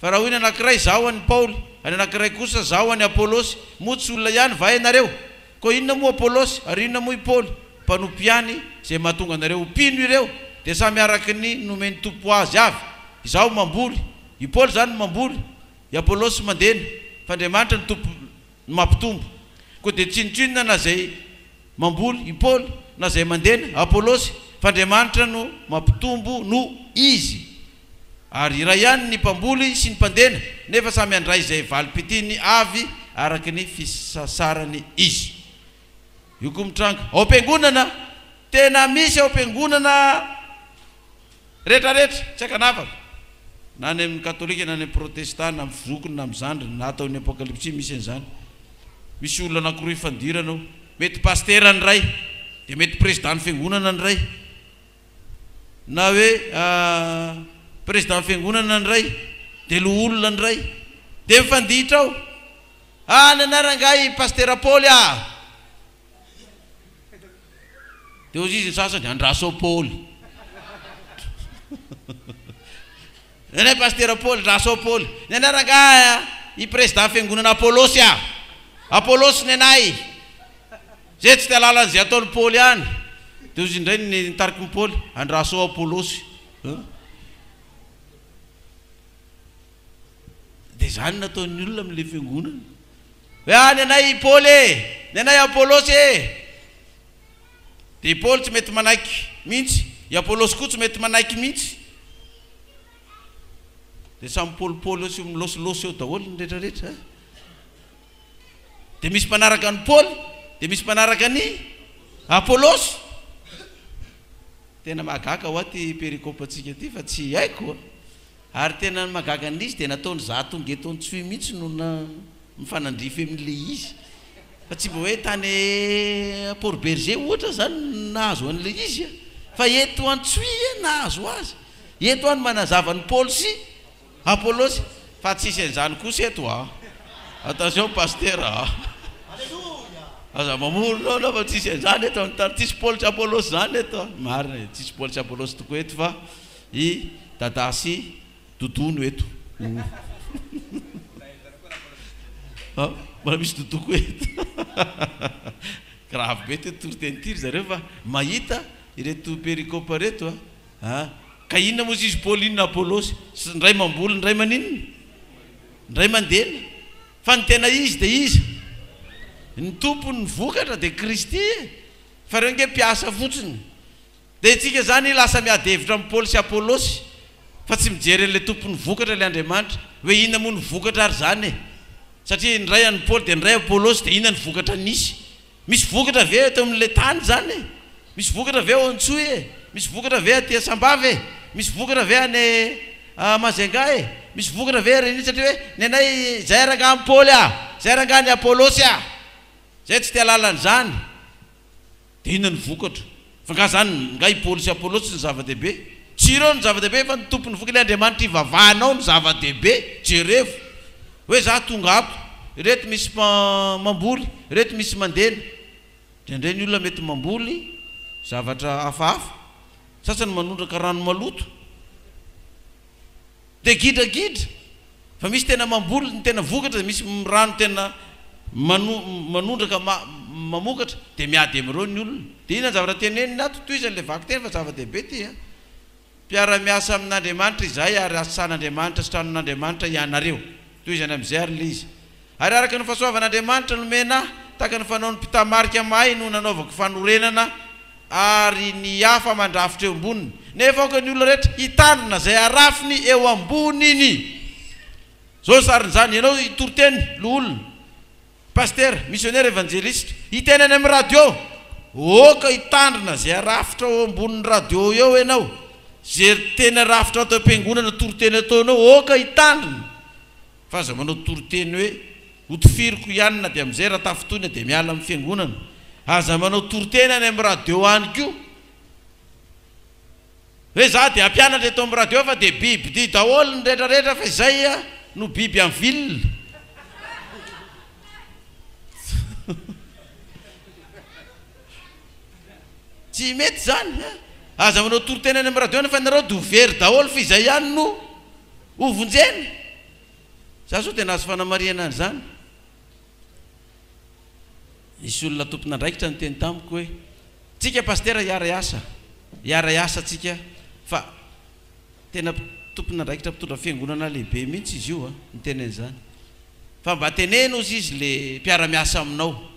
fa raha hoy anankiray zao any Paoly any anankiray kosa zao any Apolosy motsy olona ihany va ianareo ko inona moa Apolosy ary inona moa i Paoly mpanompiany zay mahatonga anareo upino ireo dia samy araky ny nomeny tompo azy avy izao mamboly i Paoly zany mamboly i Apolosy mandena fa Andriamanitra ny tompo mampitombo ko dia tsinotsinona na zay mamboly i Paoly na zay mandena Apolosy fa Andriamanitra no mampitombo no izy ary iray ihany ny mpamboly sy ny mpandena nefa samy andray zay valipitiny avy araky ny fisasarany izy io koa mitranga ao am-piangonana tena misy ao am-piangonana rehetrarehetra tsy akanafaka na ny amin'ny katolika na ny protestant na amin'ny fizokiny na amin'ny zandriny na ataon'ny apokalypsy misy an'izany misy olona anankiroa ifandirana mety pasteur ny ray dia mety président fiangonana ny ray na hoe président fiangonana ny ray dia loholona ny ray dia mifanditra ao nanarangay pasteur Paoly dia ozy izy ny sasany Andraso Paoly nanay pasteur Paoly Andraso Paoly nanarangay i président fiangonana Apolosy Apolosy nenay zay tsy talalany zay ataony Paoly any dia ozy indray nitariky ny Paoly Andraso Apolosy dia zany nataon'ny olona amin'le fiangonana hoe nenay Paoly nenay Apolosy dia i Paoly tsy mety manaiky mihitsy i Apolosy koa tsy mety manaiky mihitsy dia samy Paoly sy milosylosy eo daholo ny rehetrarehetra dia misy mpanaraka ny Paoly dia misy mpanaraka ny Apolosy tena mahagaga ho aty perikopantsika ty fa tsy haiko ary tena mahagaga an'izy dia nataony zatonga etony tsy mihitsy no mifanandrify amin'le izy fa tsy mba hoe tany Port Berger ohatra zany nahazo an'le izy fa eto antsoy nahazo azy eto any manazava ny Paoly sy Apolosy fa tsisy an'izany kosa eto attention pasteur aza mamorona fa tsisy an'izany eto tsisy Paoly sy Apolosy zany eto marina tsisy Paoly sy Apolosy tokoa eto fa i dada sy dodono eto mbola misy dodoko eto grave be teto torotentiry zareo fa mahita ireto perikopa reto ka inona moa izy Paoly inona Apolosy ndray mamboly ndray maninona ndray mandena fa ny tena izy dia izy ny tompony ny vokatra dia Kristy fa reo nge mpiasa fotsiny dia itsika zany lasa miadevitra amin'ny Paoly sy Apolosy fa tsy mijery an'ilay tompony vokatra ilay Andriamanitra hoe inona moa ny vokatra ary zany satria ndray any Paoly dia ndray Apolosy dia inona ny vokatra misy vokatra ve eto amin'ilay tany zany misy vokatra ve ao Antsoy misy vokatra ve aty Sambava misy vokatra ve any Mazenga misy vokatra ve reny satria hoe nenay zay aranga amin'ny Paoly zay aranga ny Apolosy zay tsy tia lalany zany dia inona ny vokatra fa nga zany nga i Paoly sy Apolosy ny zava-dehibe tsy ireo ny zava-dehibe fa ny tompony voka ilay Andriamanitra ivavahanao ny zava-dehibe jerevo hoe za tonga ato reto misy mamboly reto misy mandena dia indray ny olona mety mamboly zavatra hafahafa sasany manondraka rano maloto dia gidragidra fa misy tena mamboly ny tena vokatra misy rano tena manondraka mamokatra dia miady amin'ireo ny olona dia inona zavatra teneniny ato toy izy an'ilay vaky teny fa zava-dehibe ty mpiara-miasa amin'Andriamanitra izay ary asan'Andriamanitra sy tranon'Andriamanitra ianareo toy izany amin'izay ary le izy ary araka ny fahasoavan'Andriamanitra nomena tahaka ny fanaon'ny mpitamarika mahay no nanaovako fanorenana ary ny hafa mandrafitra eo amboniny nefa aoka ny olona rehetra hitandrina zay arafiny eo amboniny zao sarin'izany ianao itoroteny loholona pasteur missionnaire évangéliste hitenany amin'ny radio oka hitandrina zay arafitra eo ambonin'ny radio eo ianao zay tena rafitra atao am-piangonana toroteny ataonao oka hitandrina fa aza manao toroteny hoe hotifiriko ihany na dia amin'izay raha tafotoina dia miala amin'ny fiangonana aza manao toroteny any amin'ny radio any koa hoe za dia ampianatra eto amin'ny radio fa dia biby dia daholo ny rehetrarehetra fa izay no biby amin'ny vilona tsy mety zany aza manao toroteny any amin'ny radio any fa nareo dovery daholo fa izay ihany no hovonjeny za so tena azo fanamariana zany. Isy olona tompona andraikitra ny teny tamiko hoe tsika pastera hiara asa tsika fa tena tompona andraikitra mpitondra fiangonana lehibe mihitsy izy io ny tenen'izany fa mba teneno izy le mpiara-miasa aminao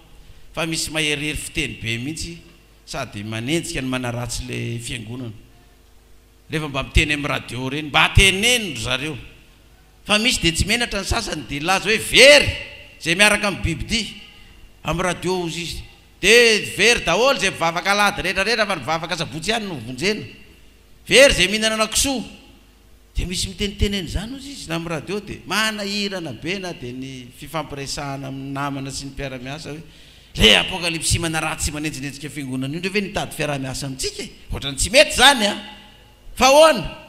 fa misy maherihery fiteny be mihitsy sady manenjika ny manaratsy le fiangonana rehefa mba miteny amin'ny radio reny mba teneno zareo fa misy de tsy menatra ny sasany de laza hoe very zay miaraka amin'ny bibidia amin'ny radio ozy izy de very daholo zay mivavaka alady rehetrarehetra fa mivavaka sabotsy ihany no vonjena very zay mihinana anakisoa de misy miteniteneny zany ozy izy na amin'ny radio de manahirana be na de ny fifampiresahana amin'ny namana sy ny mpiara-miasa hoe le apokalypsy manaratsy manenjinenjika fiangonana io ndre ve nitady fiara-miasa amintsika ohatrany tsy mety zany a fa hoana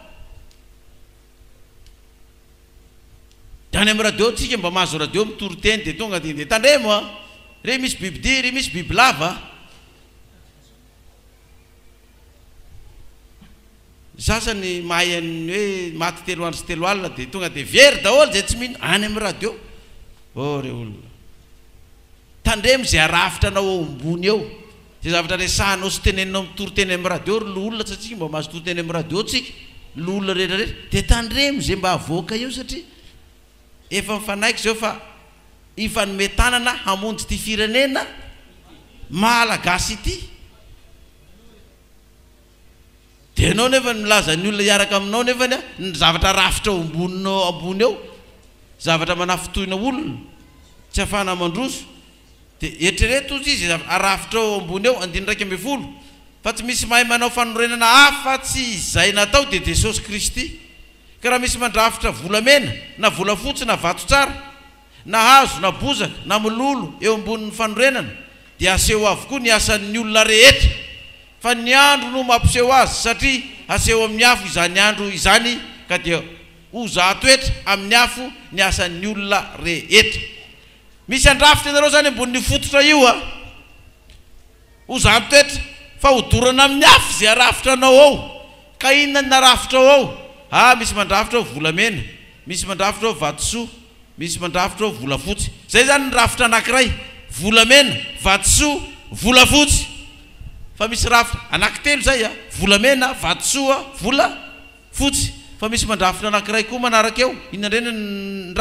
any amin'ny radio tsika mba mahazo radio mitory-teny de tonga de tandremo a re misy bibidia re misy biby lava sasany mahay any hoe maty telo andro sy telo alina de tonga de very daholo zay tsy mihina any amin'ny radio re olona tandremo zay arafitra anao ao ambony eo zay zavatra resahanao sy teneninao mitory-teny amin'ny radio ry olona satria mba mahazo tory-teny amin'ny radio tsika olona rehetrarehetra de tandremo zay mba avoaka eo satria efa mifanaiky zao fa ifanometanana hamonjy ty firenena malagasy ity de anao nefa milaza ny olona hiaraka aminao nefany a ny zavatra rafitra ao ambony eo zavatra manafitoina olona tsy afana mandroso de eritrereto ozy izy arafitra ao ambony eo 9:30 fa tsy misy mahay manao fanorenana hafa tsy izay natao de Jesosy Kristy ka raha misy mandrafitra volamena na volafotsy na vato tsara na hazo na bozaka na mololo eo ambonin'ny fanorenana dia aseho avokoa ny asan'ny olona rehetra fa ny andro no mampiseho azy satria aseho amin'ny afo izany andro izany ka dia hozahatoetra amin'ny afo ny asan'ny olona rehetra misy andrafitra ianareo zany ambonin'ny fototra io a hozahatoetra fa hodorana amin'ny afo zay arafitra anao ao ka inona ny narafitra ao ao misy mandrafitra ao volamena misy mandrafitra ao vatosoa misy mandrafitra ao volafotsy zay zany ny rafitra anankiray volamena vatosoa volafotsy fa misy rafitra anankitelo zay a volamena vatosoa volafotsy fa misy mandrafitra anankiray koa manaraka eo inona ndreny ny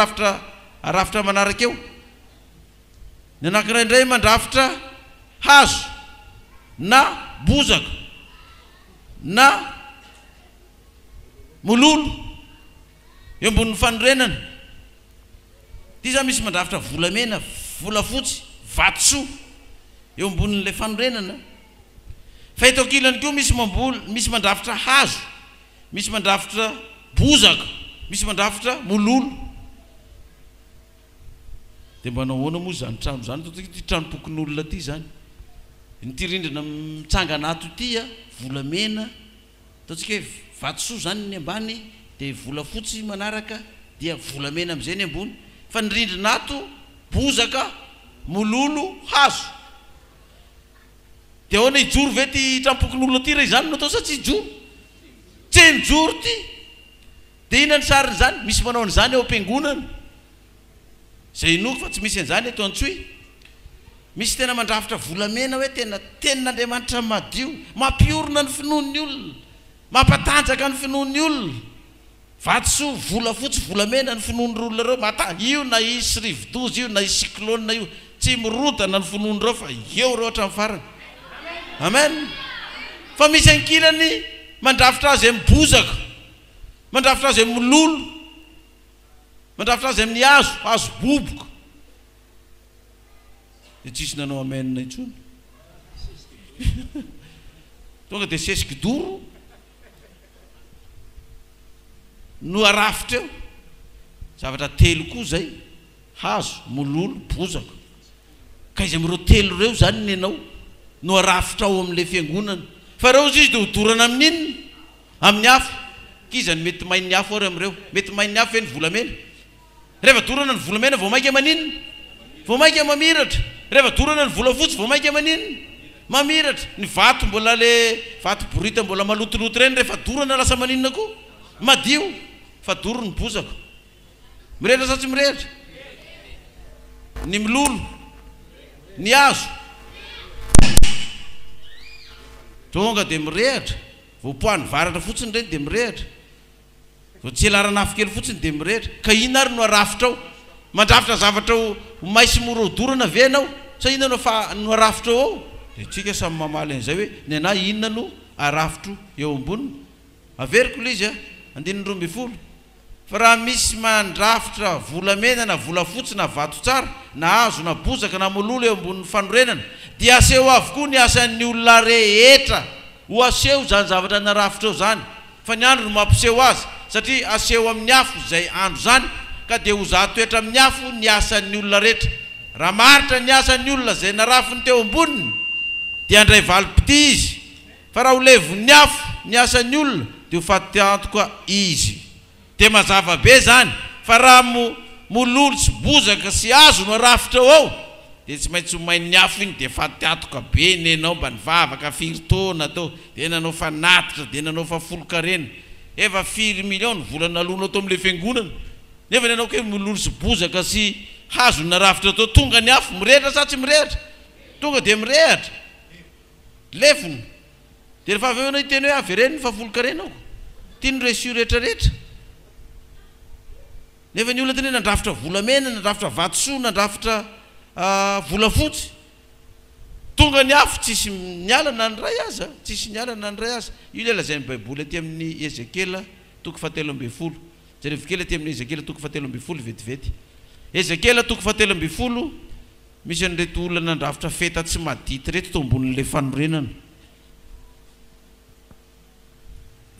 rafitra manaraka eo ny anankiray indray mandrafitra hazo na bozaka na mololo eo ambonin'ny fanorenana ty zany misy mandrafitra volamena volafotsy vatosoa eo ambonin'le fanorenana fa eto ankilany koa misy mandrafitra hazo misy mandrafitra bozaka misy mandrafitra mololo de mba nahoana moa zany trano zany ty trano tokon'olona ty zany nyty rindrina mitsangana ato ity a volamena ataontsika hoe vatosoa zany ny ambany de volafotsy manaraka dia volamena am'izay ny ambony fa ny rindrina ato bozaka mololo hazo de ahoana ijoro ve ty trampokon'olona ty re zany no atao sa tsy ijoro tsy mijoro ty de ina ny sariny zany misy manao an'izany eo am-piangonana zay inoko fa tsy misy an'izany eto Antsoy misy tena mandrafitra volamena hoe tena tenin'Andriamanitra madio mampiorona ny finoan'ny olona mampatanjaka ny finoan'ny olona vatosoa volafotsy volamena ny finoan'ny olona reo io na isy rivodozy io na isy cyclone io tsy mirotana ny finoan'ny reo fa eo reo hatramin'ny farany amen fa misy ankilany mandrafitra azy amin'ny bozaka mandrafitra azy amin'ny mololo mandrafitra azy amin'ny hazo boboka de tsisy nanao amenina intsony tonga de sesiky doro no arafitra eo zavatra telo koa zay hazo mololo bozaka ka izy am'ireo telo reo zany ny anao no arafitra ao amin'le fiangonana fa reo izy de hodorana amin'inona amin'ny afo kizany mety main'ny afo ary am'ireo mety main'ny afo ny volamena rehefa dorana ny volamena vao maika maninona vao maika mamiratra rehefa dorana ny volafotsy vao maika maninona mamiratra ny vato mbola le vato borita mbola malotoloto reny rehefa dorana lasa maninona koa madio fa doro ny bozaka Mirehitra sa tsy mirehitra? Ny milolo, ny azo tonga dia mirehitra. Voapoany varatra fotsiny ireny dia mirehitra. Vao tsy elaranafo kely fotsiny dia mirehitra. Ka inona ary no arafitra ao? Mandrafitra zavatra ao maisy morodorana ve anao? Sa inona no arafitra ao? Dia tsika samy mamaly an'izay hoe ny anahy inona no arafitro eo amboniny. Averiko ilay izy a 12. Fa raha misy mandrafitra volamena na volafotsy na vato tsara na hazo na bozaka na mololo eo ambonin'ny fanorenana, dia aseho avokoa ny asan'ny olona rehetra ho aseho zany zavatra narafitra eo zany. Fa ny andro no mampiseho azy, satria aseho amin'ny afo izay andro zany, ka dia ho zahatoetra amin'ny afo ny asan'ny olona rehetra. Raha maritra ny asan'ny olona izay narafiny teo amboniny dia andray valopity izy. Fa raha ho levon'ny afo ny asan'ny olona dia ho faty antoka izy. Dia mazava be zany. Fa raha mololo sy bozaka sy hazo no arafitra ao dia tsy maintsy homain'ny afo iny dia faty antoka be nenao mba nivavaka firy taona tao, dia nanao fa natitra, dia nanao fa folo-karena, efa 4 million volana alonao tao amin'ilay fiangonana. Nefa nanao ke mololo sy bozaka sy hazo narafitra tao, tonga ny afo mirehitra sa tsy mirehitra? Tonga dia mirehitra. Lefony. Dia rehefa avy eo anao iteny hoe avy ireny fa folo-karenao, tiany resio rehetrarehetra. Nefa ny olona teny nandrafitra volamena, nandrafitra vatosoa, nandrafitra volafotsy, tonga ny afo tsisy nialana ny ray aza, tsisy nialana ny ray aza. Io ilay lazain'ny baiboly aty amin'ny Ezekela 17. Jerevy kely aty amin'ny Ezekela 17 vetivety. Ezekela 17 misy an'ireto olona nandrafitra feta tsy madity reto tao ambonin'ilay fanorenana.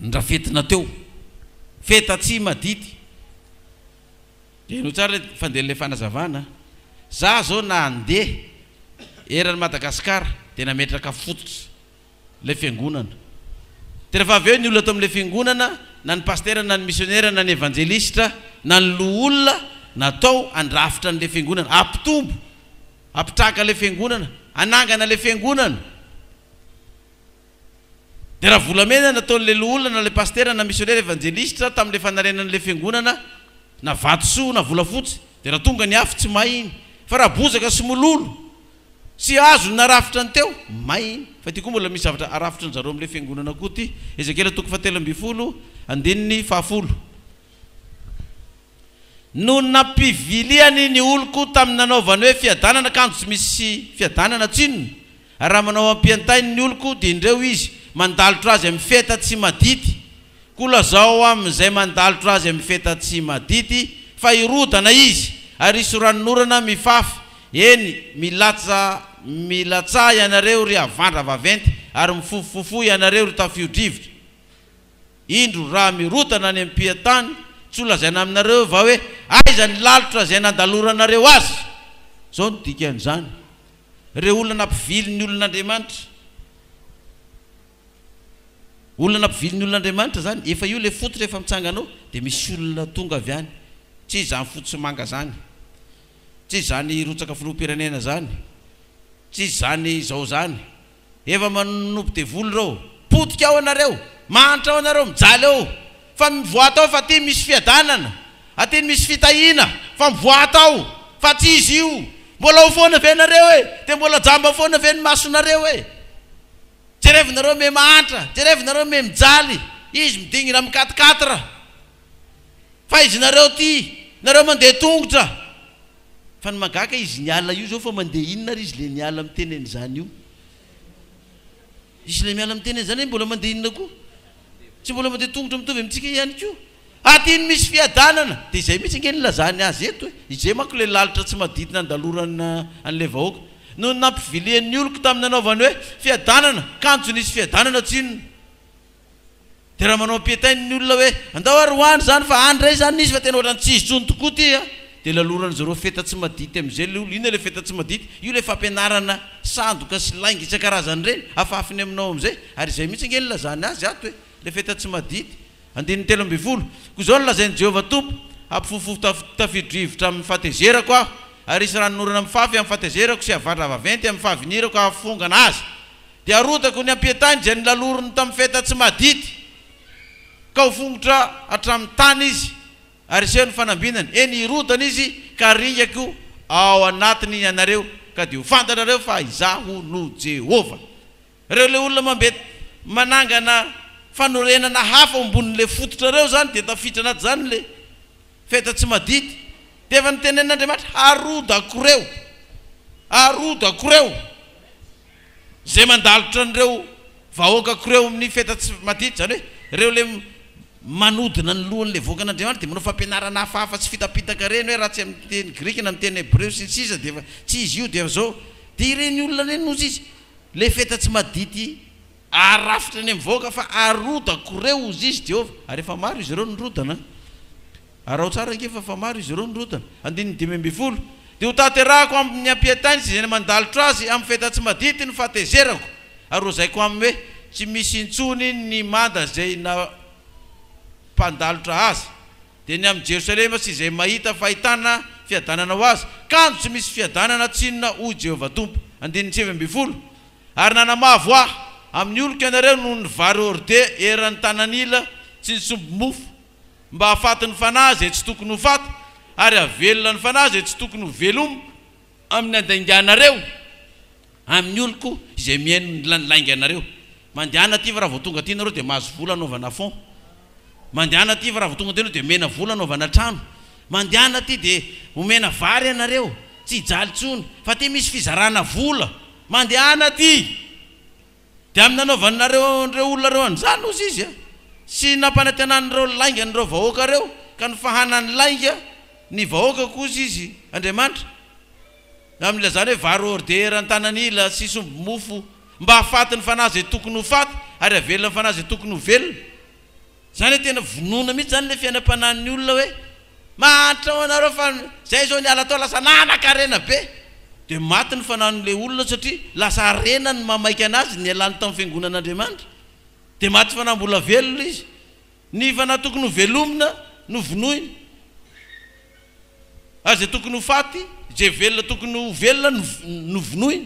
Ndrafetina teo feta tsy madity. Dia no tsara fandehan'ilay fanazavana. Za zao na andeha eran'ny Madagasikara dia nametraka fototra ilay fiangonana. Dia rehefa avy eo ny olona tao amin'ilay fiangonana, na ny pastera na ny missionnaire na ny evangelista na ny loholona natao andrafitra an'ilay fiangonana, ampitombo, ampitraka ilay fiangonana, anangana ilay fiangonana. Dia raha volamena nataon'ilay loholona na ilay pastera na missionnaire evangelista tamin'ilay fanarenan'ilay fiangonana, na vatosoa na volafotsy, dia raha tonga ny afo tsy may iny. Fa raha bozaka sy mololo sy hazo narafitra ny teo, may iny. Fa ty koa mbola misy zavatra arafitra ny zareo amin'ilay fiangonana koa ty. Ezekela 17 andininy 10. No nampiviliany ny oloko tamin'ny nanaovany hoe fiadanana kanjo tsy misy fiadanana tsinony, ary raha manao ampiantainy ny oloko dia indreo izy mandalotra azy amin'ny feta tsy madity. Kola zao amin'izay mandalotra azy amin'ny feta tsy madity, fa irodana izy ary isoranorana mifafy. Eny milatsa ianareo ry avandra vaventy, ary mifofofo ianareo ry tafio-drivotra. Indro raha mirotana ny ampiantany, tsy olazaina aminareo va hoe aiza ny lalotra izay nandaloranareo azy. Zao no dikan'izany. Reo olona nampivily ny olon'Andriamanitra, olona nampivily ny olon'Andriamanitra zany, efa io le fototra efa mitsanganao, dia misy olona tonga avy any. Tsy izany fotsy manga zany, tsy izany rotsaka filoham-pirenena zany, tsy izany izao zany. Efa manompo devoly reo, potika ao anareo, manitra ao anareo, mijaly ao. Fa mivoata ao fa ty misy fiadanana, aty misy fitahina, fa mivoata ao. Fa tsy izy io, mbola ho foana ve nareo e? Dia mbola jamba foana ve ny masonareo e? Jerevinareo me manitra, jerevinareo me mijaly, izy midingina amin'ny 4x4. Fa izy nareo ty, nareo mandeha tongotra. Fa ny magaka izy niala io zao fa mandeha inona ary izy le niala amin'ny tenen'izany io? Izy le miala amin'ny tenen'izany mbola mandeha inona koa? Tsy mbola mandeha tongotra mitovy amintsika ihany koa. Aty misy fiadanana, dia izay mitsy nge nilazany azy eto hoe izay manko le lalitra tsy madity nandalorana an'ilay vahoaka. No nampivilian'ny oloko tamin'ny nanaovany hoe fiadanana, kanjo nisy fiadanana tsinona. Dia raha manao ampiantainy ny olona hoe andao ary hoany zany fa andray zany izy fa tena ohatrany tsy izy tsony tokoa ty a. Dia lalorany zareo feta tsy madity amin'izay le olo. Ina le feta tsy madity? Io le fampianarana sandoka sy lainga isan-karazany reny, afafiny aminao amin'izay. Ary izay mitsy nge nilazany azy ato hoe le feta tsy madity. 13. Koa zao nolazain'i Jehovah Tompo, ampifofofo tafio-drivotra amin'ny fahatezerako aho, ary isy ranonorana amin'ny fafy amin'ny fahatezerako sy avandra vaventy amin'ny fahavinirako ahafongana azy. Dia arotako ny ampiantany izay nilalorony tamin'ny feta tsy madity, ka ho fongotra hatramin'ny tany izy. ary seho ny fanambinany eny irodana izy ka ringako ao anatiny ianareo ka dia ho fantanareo fa izaho no Jehova. Reo le olona mambety manangana fanorenana hafa ambonin'le fototrareo zany dia tafitra anaty zany le feta tsy madity dia efa nitenen'Andriamanitra arodako reo zay mandalotra an'ireo vahoakako reo amin'ny feta tsy madity zany hoe reo le manodina ny lohan'le voakan'Andriamanitra dia manao fampianarana hafahafa tsy fitapitaka reny hoe raha tsy amin'ny teny grika na amin'ny teny hebreo sy ny sisa dia efa tsy izy io dia zao dia ireny olona reny nozy izy le feta tsy madity arafitra ny mivoaka fa arodako reo ozy izy Jehova ary efa maro izy ireo nirodana ary ao tsara nge fa maro izy ireo nirodana 5:12 dia ho tanterahako amin'ny ampiatany sy izay mandalotra azy amin'ny feta tsy madity ny fahatezerako ary rozaiko aminy hoe tsy misy intsony ny manda zay na mpandalotra azy dia ny amin'ny Jerosalema sy izay mahita fahitana fiadanana ho azy kanjo tsy misy fiadanana tsinona ho Jehova Tompo 7:12 ary nanamavo aho amin'ny oloko ianareo no ny vary orde eran'ny tanan'ila tsy ny sombo mofo mba hahafaty ny fanahy zay tsy tokony ho faty ary avelona ny fanahy zay tsy tokony ho velomo amin'ny andainganareo amin'ny oloko izay mihaino ny lainganareo. Mandehana ty fa raha vao tonga ty nareo dia mahazo vola anaovana fond. Mandehana ty fa raha vao tonga ty nareo dia mena vola anaovana trano. Mandehana ty dia omena vary ianareo tsy hijaly tsony fa ty misy fizarana vola. Mandehana ty dia amin'ny nanaovanareo reo olona reo an'izany ozy izy sy nampanantenan'ireo laingan'ireo vahoaka reo ka ny fahanany lainga ny vahoaka kozy izy Andriamanitra amin'ilay zany hoe vary ordera ny tanan'ila sy sombo mofo mba hahafaty ny fanahy zay tokony ho faty ary avelona ny fanahy zay tokony ho velona. Zany hoe tena vonoina mihitsy zany le fiainam-panan'ny olona hoe mahantra ao anareo fa zay zao niala tao lasa nanan-karena be dia maty ny fanan'le olona satria lasa arena ny mamaika anazy ny alany tamin'ny fiangonan'Andriamanitra dia maty fanambola velona izy ny fanahy tokony ho velomina no vonoina ary zay tokony ho faty zay velona tokony ho velona no vonoina.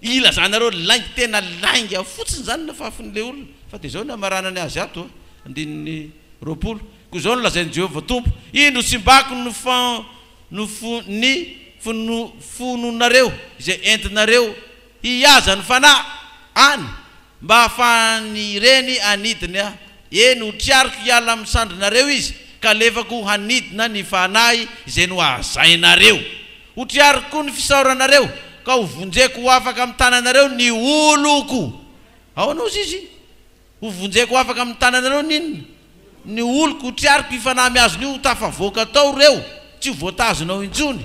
Ilazanareo lainga tena lainga fotsiny zany na fafin'le olona fa dia zao ny amaranany azy ato 9:20 koa zao no lazain'i Jehova Tompo indro tsimbako ny fononareo izay entinareo hiaza ny fanahy any mba hahafahany reny anidiny aho eny ho triariko hiala amin'ny sandrinareo izy ka lefako hanidina ny fanahy izay no ahazainareo ho triariko koa ny fisaoranareo ka ho vonjeko ho afaka amin'ny tananareo ny oloko. Ao anao izy ho vonjeko ho afaka amin'ny tananareo ninona ny oloko ho triariko ifanahy miazony io ho tafavoaka tao reo tsy ho voatazonao intsony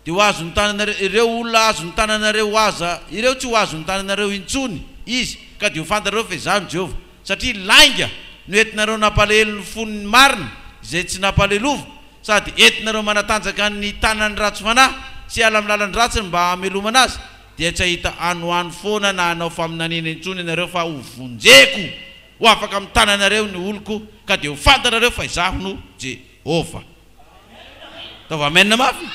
dia ho azo ny tananareo ireo olona azo ny tananareo aza ireo tsy ho azo ny tananareo intsony izy ka dia ho fantareo fa izany Jehova satria lainga no entinareo nampalahelo ny fonony marina izay tsy nampalelovo sady entinareo manatanjaka ny tanany ratsy fanahy sy ala amin'ny lalan'ny ratsiny mba hamelomana azy dia tsy ahita anoano foana na hanao faminanena intsony ianareo fa ho vonjeko ho afaka amin'ny tananareo ny oloko ka dia ho fantanareo fa izaho no Jehova. Taova amen mafy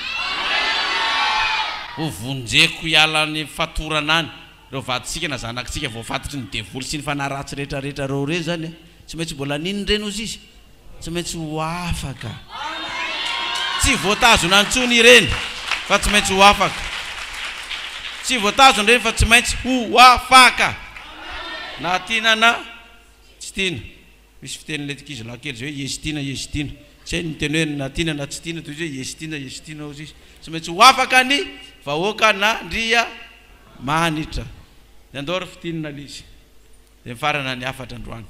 ho vonjeko hiala ny fatorana any reo vaditsika na zanakitsika voafatitry ny devoly sy ny fanahy ratsy rehetrarehetra reo reny zany tsy maintsy mbola ninony reny ozy izy tsy maintsy ho afaka tsy voatazona antsony ireny fa tsy maintsy ho afaka tsy voatazona reny fa tsy maintsy ho afaka na tiana na tsy tiana. Misy fitenin'le ankizy lahy kely zay hoe yesitina tsy hay miteny hoe na tiana na tsy tiana toy hoe yesitina ozy izy tsy maintsy ho afaka ny vahoaka na ndria manitra. Dia andao ry fitinina lizy dia mifarana ny afatra androany.